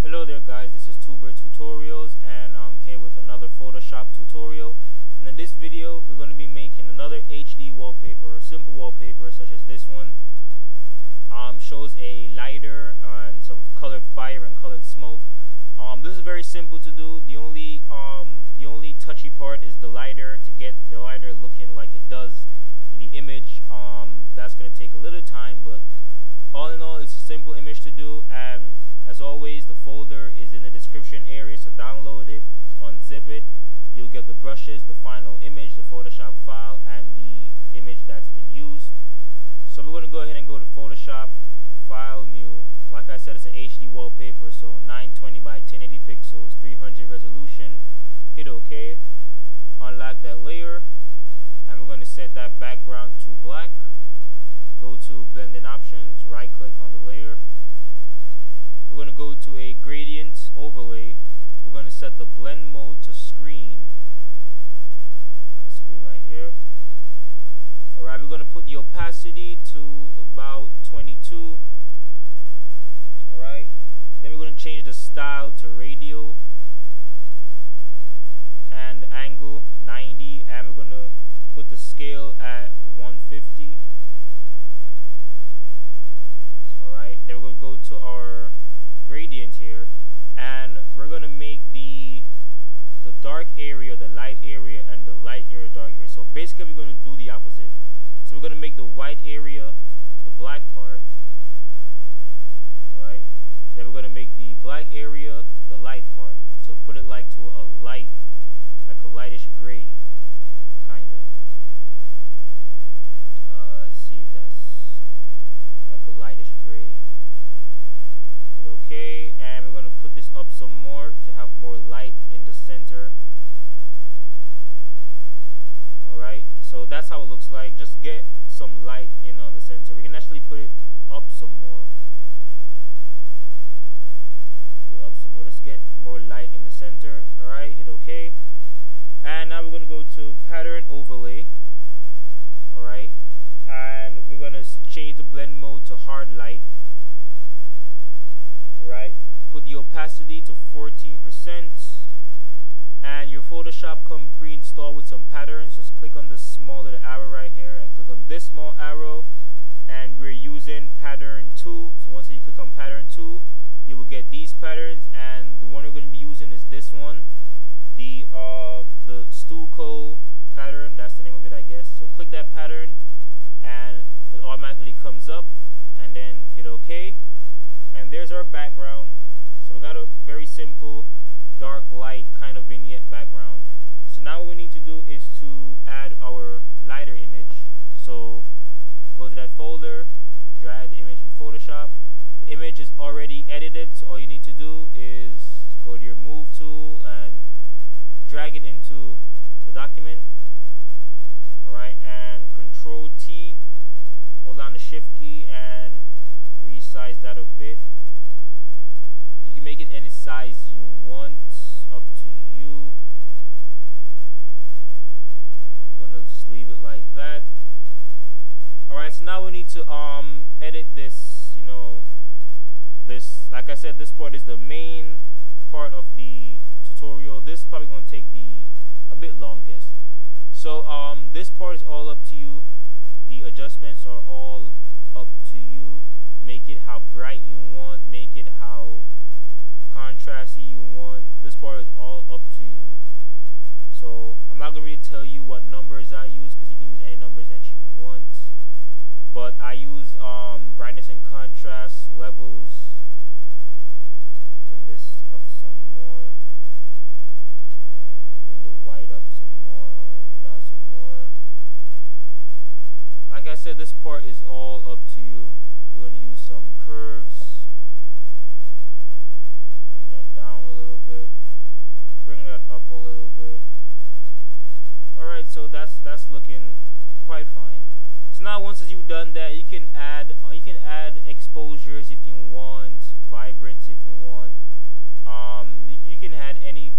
Hello there guys, this is Tuber Tutorials and I'm here with another Photoshop tutorial. And in this video we're going to be making another HD wallpaper or simple wallpaper such as this one. Shows a lighter and some colored fire and colored smoke. This is very simple to do. The only touchy part is the lighter, to get the lighter looking like it does in the image. That's going to take a little time, but all in all it's a simple image to do. And as always, the folder is in the description area, so download it, unzip it. You'll get the brushes, the final image, the Photoshop file, and the image that's been used. So we're going to go ahead and go to Photoshop, File, New. Like I said, it's an HD wallpaper, so 920 by 1080 pixels, 300 resolution. Hit OK. Unlock that layer, and we're going to set that background to black. Go to Blending Options, right click on the layer. We're going to go to a gradient overlay. We're going to set the blend mode to screen. Screen right here. Alright, we're going to put the opacity to about 22. Alright, then we're going to change the style to radial and angle 90, and we're going to put the scale at 150. Alright, then we're going to go to our gradient here, and we're going to make the dark area the light area and the light area dark area. So basically we're going to do the opposite. So we're going to make the white area the black part. Alright, then we're going to make the black area the light part. So put it like to a light, like a lightish gray kinda. Let's see if that's like a lightish gray. Hit OK, and we're going to put this up some more to have more light in the center. Alright, so that's how it looks like. Just get some light in on the center. We can actually put it up some more. Put it up some more. Let's get more light in the center. Alright, hit OK. And now we're going to go to Pattern Overlay. Alright, and we're going to change the blend mode to Hard Light. Alright, put the opacity to 14%, and your Photoshop come pre-installed with some patterns. Just click on the small little arrow right here and click on this small arrow, and we're using pattern 2. So once you click on pattern 2, you will get these patterns, and the one we're going to be using is this one, the Stucco pattern. That's the name of it, I guess. So click that pattern and it automatically comes up, and then hit OK. And there's our background. So we got a very simple dark light kind of vignette background. So now what we need to do is to add our lighter image. So go to that folder, drag the image in Photoshop. The image is already edited, so all you need to do is go to your move tool and drag it into the document. Alright, and Control T, hold down the Shift key and resize that a bit. You can make it any size you want, up to you. I'm gonna just leave it like that. Alright, so now we need to edit this, this, like I said, this part is the main part of the tutorial. This is probably gonna take a bit longest. So this part is all up to you. The adjustments are all up to you. Make it how bright you want, make it how contrasty you want. This part is all up to you. So I'm not gonna really tell you what numbers I use, because you can use any numbers that you want, but I use brightness and contrast levels. Bring this up some more, and bring the white up some more, or down some more. Like I said, this part is all up to you. We're going to use some curves. Bring that down a little bit. Bring that up a little bit. Alright, so that's looking quite fine. So now once you've done that, you can add exposures if you want, vibrance if you want. You can add any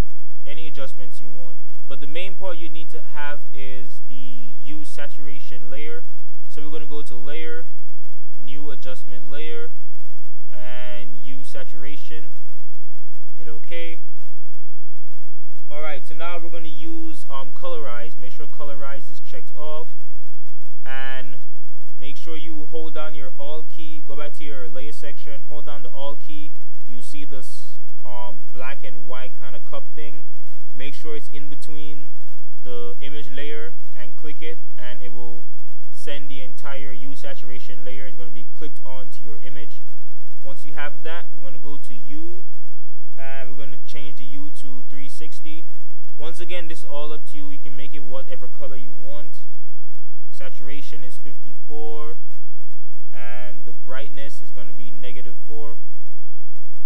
adjustments you want. But the main part you need to have is the use saturation layer. So we're going to go to Layer, New Adjustment Layer, and Use Saturation. hit OK. Alright, so now we're going to use Colorize. Make sure Colorize is checked off, and make sure you hold down your Alt key. Go back to your layer section, hold down the Alt key. You see this black and white kind of cup thing. Make sure it's in between the image layer and click it, and it will send the entire hue saturation layer. Is going to be clipped onto your image. Once you have that, we're going to go to hue, and we're going to change the hue to 360. Once again, this is all up to you. You can make it whatever color you want. Saturation is 54, and the brightness is going to be -4.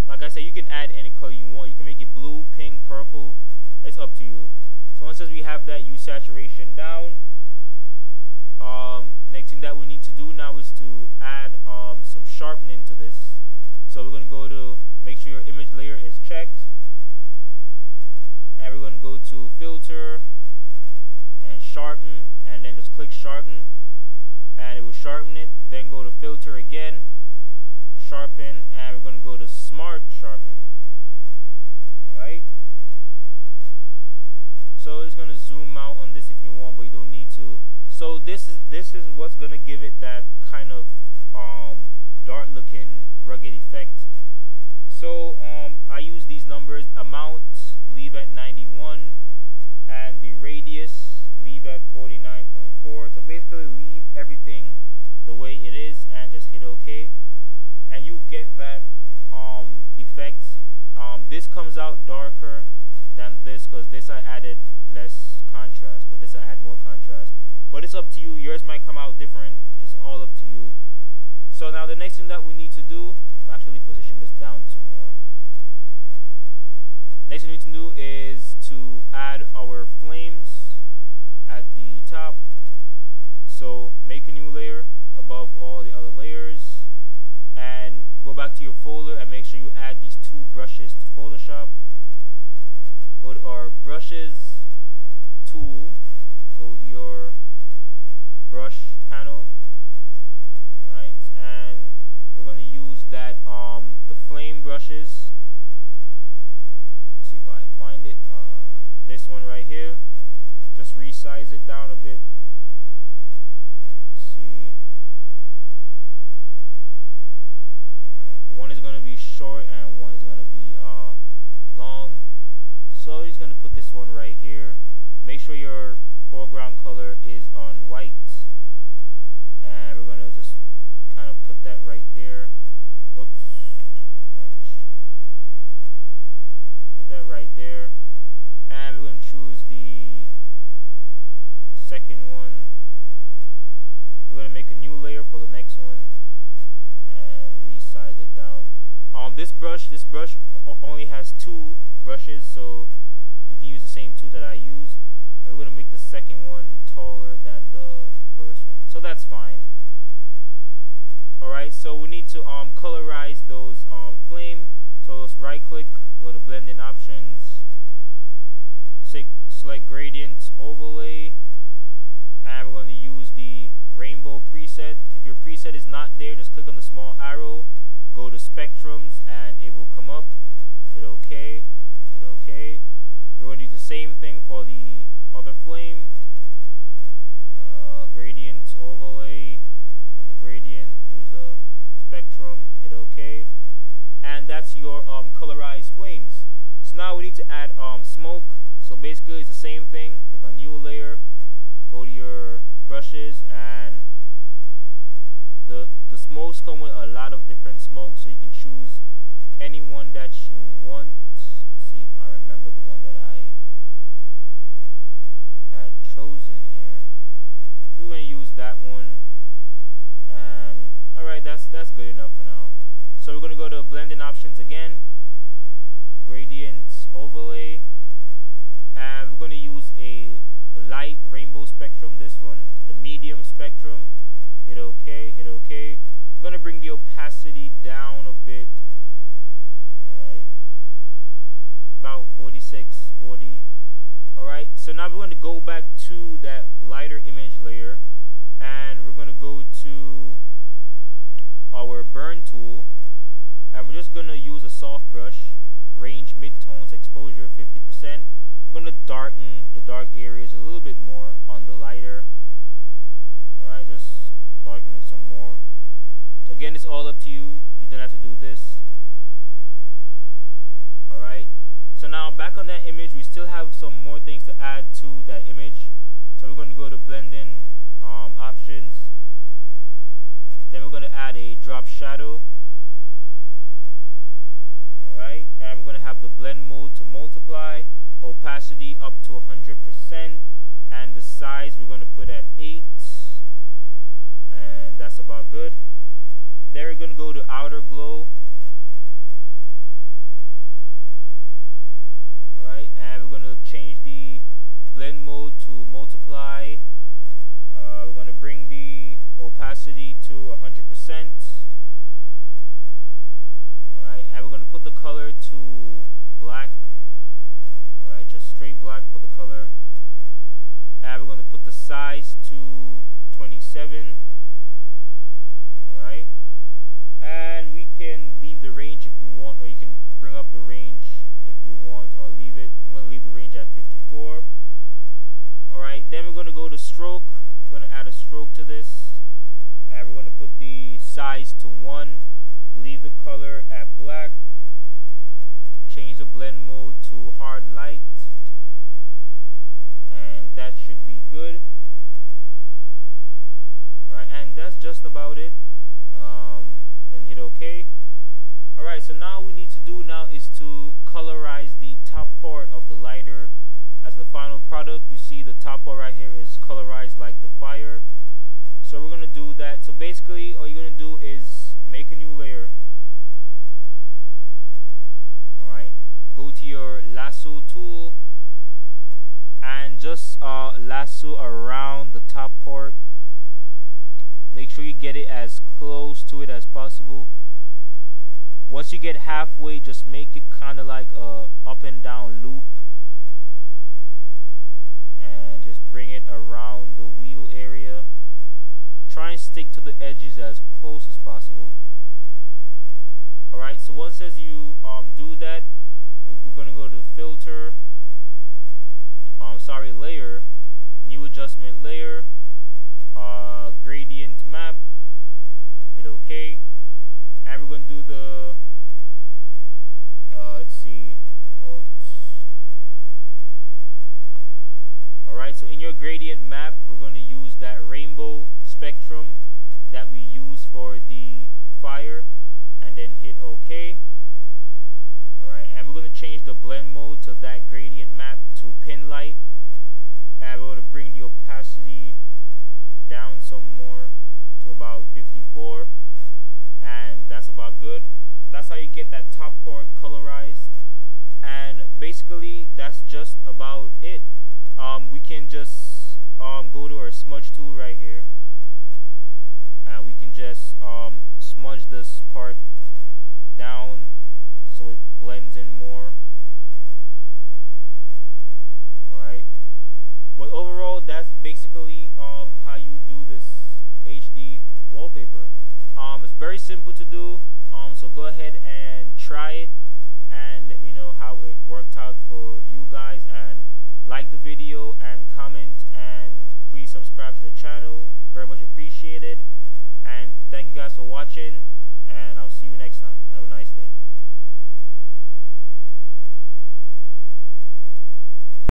Like I said, you can add any color you want. You can make it blue, pink, purple. It's up to you. So once we have that hue saturation down, the next thing that we need to do now is to add some sharpening to this. So we're going to go to make sure your image layer is checked, and we're going to go to filter and sharpen, and then just click sharpen, and it will sharpen it. Then go to filter again, sharpen, and we're going to go to smart sharpen. Alright, so it's going to zoom out on this if you want, but you don't need to. So this is what's going to give it that kind of dark looking rugged effect. So I use these numbers: amount leave at 91, and the radius leave at 49.4. so basically leave everything the way it is and just hit OK, and you get that effect. This comes out darker than this because this I added less contrast, but this I add more contrast. But it's up to you. Yours might come out different. It's all up to you. So now the next thing that we need to do, actually position this down some more. Next thing we need to do is to add our flames at the top. So make a new layer above all the other layers, and go back to your folder and make sure you add these two brushes to Photoshop. Go to our brushes tool, go to your brush panel, right, and we're going to use that the flame brushes. Let's see if I find it. This one right here. Just resize it down a bit. Let's see. Alright, one is going to be short and one is going to be long. So he's going to put this one right here. Make sure your foreground color is on white, and we're going to just kind of put that right there. Oops, too much. Put that right there, and we're going to choose the second one. We're going to make a new layer for the next one and resize it down. This brush only has two brushes, so you can use the same two that I use. And we're going to make the second one taller than the first one, so that's fine. Alright, so we need to colorize those flame. So let's right click, go to blending options, select gradient overlay, and we're going to use the rainbow preset. If your preset is not there, just click on the small arrow, go to spectrums, and it will come up. Hit OK, hit OK. We're going to do the same thing for the other flame. Gradient overlay, click on the gradient, use the spectrum, hit OK, and that's your Colorize Flames. So now we need to add smoke. So basically it's the same thing. Click on new layer, go to your brushes, and the smokes come with a lot of different smokes, so you can choose any one that you want. Let's see if I remember the one that I had chosen here. So we're going to use that one, and alright, that's good enough for now. So we're going to go to blending options again, gradient overlay, and we're going to use a light rainbow spectrum, this one, the medium spectrum. Hit OK, hit OK. I'm going to bring the opacity down a bit, alright, about 46, 40. Alright, so now we're going to go back to that lighter image layer, and we're going to go to our burn tool, and we're just going to use a soft brush, rain change midtones exposure 50%. We're going to darken the dark areas a little bit more on the lighter. Alright, just darken it some more. Again, it's all up to you. You don't have to do this. Alright, so now back on that image, we still have some more things to add to that image. So we're going to go to blending options. Then we're going to add a drop shadow. Alright, and we're going to have the blend mode to multiply, opacity up to 100%, and the size we're going to put at 8, and that's about good. Then we're going to go to outer glow. Alright, and we're going to change the blend mode to multiply. We're going to bring the opacity to 100%. Alright, and we're going to put the color to black. Alright, just straight black for the color. And we're going to put the size to 27. Alright, and we can leave the range if you want, or you can bring up the range if you want, or leave it. I'm going to leave the range at 54. Alright, then we're going to go to stroke. We're going to add a stroke to this, and we're going to put the size to 1, leave the color at black, change the blend mode to hard light, and that should be good. Alright, and that's just about it. And hit OK. Alright, so now what we need to do now is to colorize the top part of the lighter. As the final product, you see the top part right here is colorized like the fire. So we're going to do that. So basically all you're going to do is make a new layer. Alright, go to your lasso tool and just lasso around the top part. Make sure you get it as close to it as possible. Once you get halfway, just make it kind of like a up and down loop, and just bring it around the wheel area. Try and stick to the edges as close as possible. Alright, so once as you do that, we're going to go to filter, layer, new adjustment layer, gradient map, hit OK, and we're going to do the let's see, Alt. Alright, so in your gradient map, we're going to use that rainbow spectrum that we use for the fire, and then hit OK. Alright, and we're going to change the blend mode to that gradient map to pin light, and we're going to bring the opacity down some more to about 54, and that's about good. That's how you get that top part colorized, and basically that's just about it. We can just go to our smudge tool right here, and we can just smudge this part down so it blends in more. Alright, but overall that's basically how you do this HD wallpaper. It's very simple to do, so go ahead and try it and let me know how it worked out for you guys, and like the video and comment, and please subscribe to the channel. Very much appreciated, and thank you guys for watching, and I'll see you next time. Have a nice day.